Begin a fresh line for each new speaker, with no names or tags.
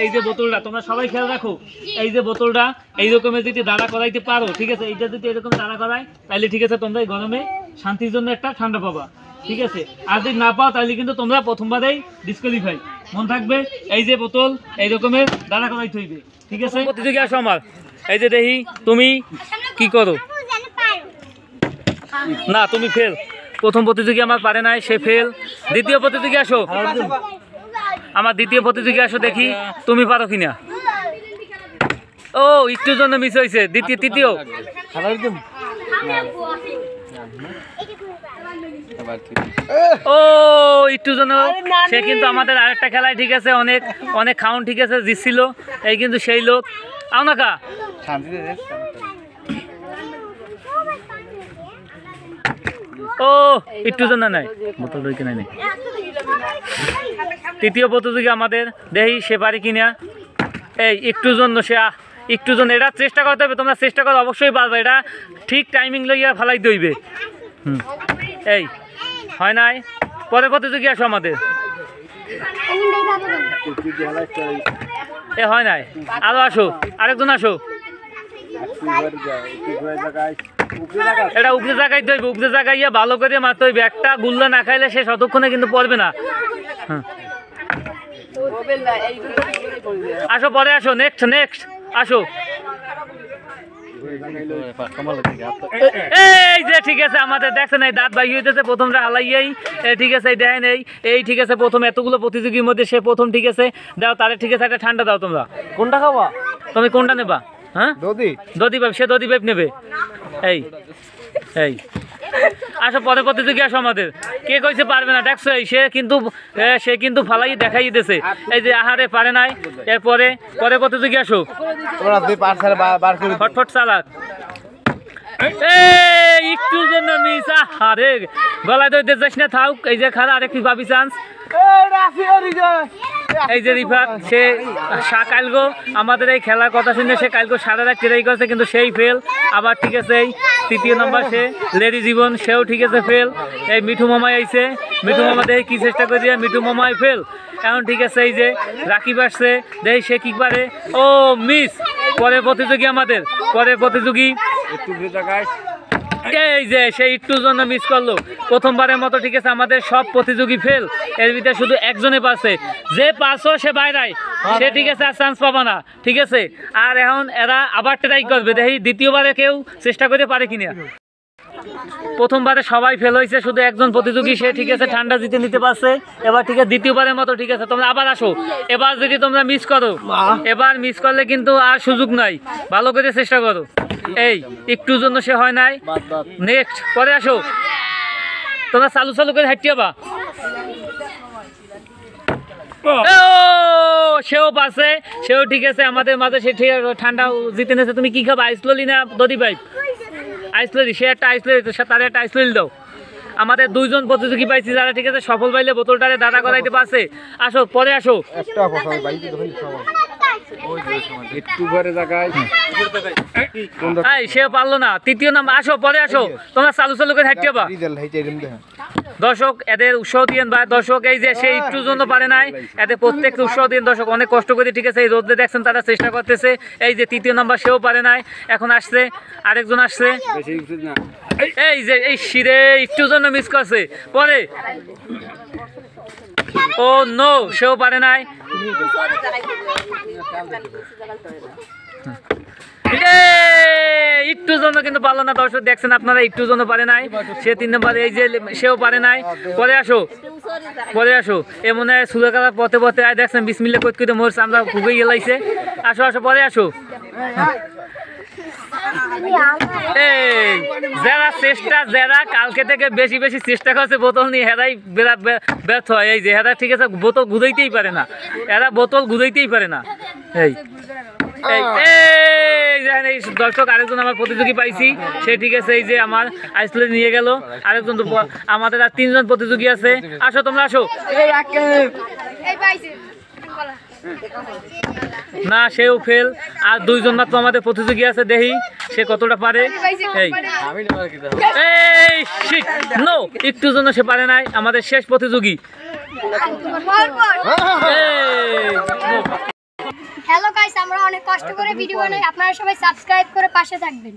এই যে বোতলটা তোমরা সবাই খেয়াল রাখো, এই যে বোতলটা এই রকমের যদি দাঁড়া করাইতে পারো, ঠিক আছে, এইটা যদি এরকম দাঁড়া করায় তাহলে ঠিক আছে তোমরা এই গরমে শান্তির জন্য একটা ঠান্ডা পাবা, ঠিক আছে। আর যদি না পাও তাহলে কিন্তু তোমরা প্রথমবারেই ডিসকোয়ালিফাই। মন থাকবে, এই যে বোতল এই রকমের দাঁড়া করাইতে হইবে, ঠিক আছে। প্রতিযোগী আসো আমার, এই যে দেখি তুমি কি করো। না তুমি ফেল, প্রথম প্রতিযোগী আমার পারে নাই, সে ফেল। দ্বিতীয় প্রতিযোগী আসো, আমার দ্বিতীয় প্রতিযোগী আসো, দেখি তুমি পারো কিনা। ও একটু জন্য মিস হয়েছে, দ্বিতীয় তৃতীয়। ও একটু জন্য, সে কিন্তু আমাদের আরেকটা খেলায় ঠিক আছে অনেক অনেক খাউন ঠিক আছে জিতছিল, এই কিন্তু সেই লোক। আও না কা ও একটু জন্য নাই, বোতল রয়েছে নাই। তৃতীয় প্রতিযোগী আমাদের, দেখি সে পারি কিনা। এই একটু জন্য, সে একটু জন্য, এটা চেষ্টা করতে হবে, তোমরা চেষ্টা করো অবশ্যই পারবে, এটা ঠিক টাইমিং লইয়া ফেলাই দইবে। এই হয় নাই, পরে প্রতিযোগী আসো আমাদের। এ হয় নাই, আরো আসো, আরেকজন আসো। এটা উপরে জায়গায় দইবে, উপরে জায়গায় ইয়ে ভালো করে মারতে হইবে, একটা গুল্লা না খাইলে সে ততক্ষণে কিন্তু পড়বে না। আসো পরে আসো, নেক্সট নেক্সট আসো। এই যে ঠিক আছে আমাদের দেখছেন এই দাঁত বাইর হইতেছে, প্রথমটা হালাইয়াই ঠিক আছে, এই দেখেন এই ঠিক আছে প্রথম এতগুলো প্রতিযোগীর মধ্যে সে প্রথম, ঠিক আছে দাও তারে, ঠিক আছে একটা ঠান্ডা দাও। তোমরা কোনটা খাবা, তুমি কোনটা নেবা? হ্যাঁ দধি পাইপ, সে দধি পাইপ নেবে। এই এই আসো পরে প্রতিযোগী আসো আমাদের। কে কইছে পারবে না, দেখছো সে কিন্তু ফালাই দেখাই দিতেছে, এই যে আহারে পারে নাই। এরপরে পরে প্রতিযোগী আসো, ফটফট চালাক। একটু জন্য মিস, আরে গলায় দইতে যাস না, থাক। এই যে খালা আরেকটি ভাবি চান্স, এই যে রিফাত সে কালগো আমাদের এই খেলার কথা শুনে সে কালগো সারা রাত ট্রাই করছে কিন্তু সেই ফেল। আবার ঠিক আছে এই তৃতীয় নম্বর সে লেডি জীবন, সেও ঠিক আছে ফেল। এই মিঠু মামাই আইছে, মিঠু মামা দেখে কি চেষ্টা করে দিয়ে, মিঠু মামাই ফেল। এখন ঠিক আছে এই যে রাকিব আসছে, দেখি সে কি পারে। ও মিস, পরে প্রতিযোগী আমাদের, পরে প্রতিযোগী এই যে সেই একটুর জন্য মিস করলো প্রথমবারের মতো, ঠিক আছে। আমাদের সব প্রতিযোগী ফেল, এর ভিতরে শুধু একজনে পাচ্ছে, যে পাঁচশো সে বাইরায়, সে ঠিক আছে আর চান্স পাবা না, ঠিক আছে। আর এখন এরা আবার ট্রাই করবে, দেখি দ্বিতীয়বারে কেউ চেষ্টা করতে পারে কিনা। প্রথমবারে সবাই ফেল হয়েছে, শুধু একজন প্রতিযোগী সে ঠিক আছে ঠান্ডা জিতে নিতে পারছে। এবার ঠিক আছে দ্বিতীয়বারের মতো, ঠিক আছে তোমরা আবার আসো। এবার যদি তোমরা মিস করো, এবার মিস করলে কিন্তু আর সুযোগ নাই, ভালো করে চেষ্টা করো। এই একটুর জন্য সে হয় নাই, নেক্সট পরে আসো। তোমরা চালু চালু করে হাঁটিয়ে বা, সেও পাচ্ছে, সেও ঠিক আছে আমাদের মাঝে, সে ঠিক ঠান্ডা জিতে নিয়েছে। তুমি কি খাবা, আইসলি না দধি পাইপ? আইসলি, সে একটা আইসলি, তার একটা আইসলি দাও। আমাদের দুইজন প্রতিযোগী পাইছি যারা ঠিক আছে সফল পাইলে বোতলটারে দাঁড়া করাইতে পারছে। আসো পরে আসো, সে পারলো না, তৃতীয় নাম। আসো পরে আসো, তোমরা চালু চালু করে হাঁটতে পারবা। দর্শক এদের উৎসাহ দিয়েন বা দর্শক, এই যে সেই একটুর জন্য পারে নাই, এদের প্রত্যেককে উৎসাহ দিন দর্শক। অনেক কষ্ট করে ঠিক আছে এই রোদে দেখছেন তারা চেষ্টা করতেছে। এই যে তৃতীয় নাম্বার সেও পারে নাই, এখন আসছে আরেকজন আসছে। এই যে এই শিরে একটুর জন্য মিস করছে, পরে ও নো সেও পারে নাই। একটুর জন্য কিন্তু পারলো না দর্শক, দেখছেন আপনারা একটুর জন্য পারে নাই, সে 3 নম্বরে। এই যে সেও পারে নাই, পরে আসো পরে আসো। এ মনে হয় সুলে কালার পথে পথে আয়, দেখছেন বিসমিল্লাহ কইতে কইতে মোর আমরা খুবই গেলাইছে। আসো আসো পরে আসো। এই যারা চেষ্টা, যারা কালকে থেকে বেশি বেশি চেষ্টা করছে বোতল নিয়ে, হেরাই ব্যর্থ হয়। এই যে হেরা ঠিক আছে বোতল গুদাইতেই পারে না, এরা বোতল গুদাইতেই পারে না। এই এই দর্শক আরেকজন আমার প্রতিযোগী পাইছি, সে ঠিক আছে এই যে আমার আইসলে নিয়ে গেল। আরেকজন আমাদের আর 3জন প্রতিযোগী আছে। আসো তোমরা আসো। না সেও ফেল, আর 2জন মাত্র আমাদের প্রতিযোগী আছে, দেখি সে কতটা পারে। এই নো একটু জন্য সে পারে নাই, আমাদের শেষ প্রতিযোগী।
গাইস আমরা অনেক কষ্ট করে ভিডিও বানাই, আপনারা সবাই সাবস্ক্রাইব করে পাশে থাকবেন।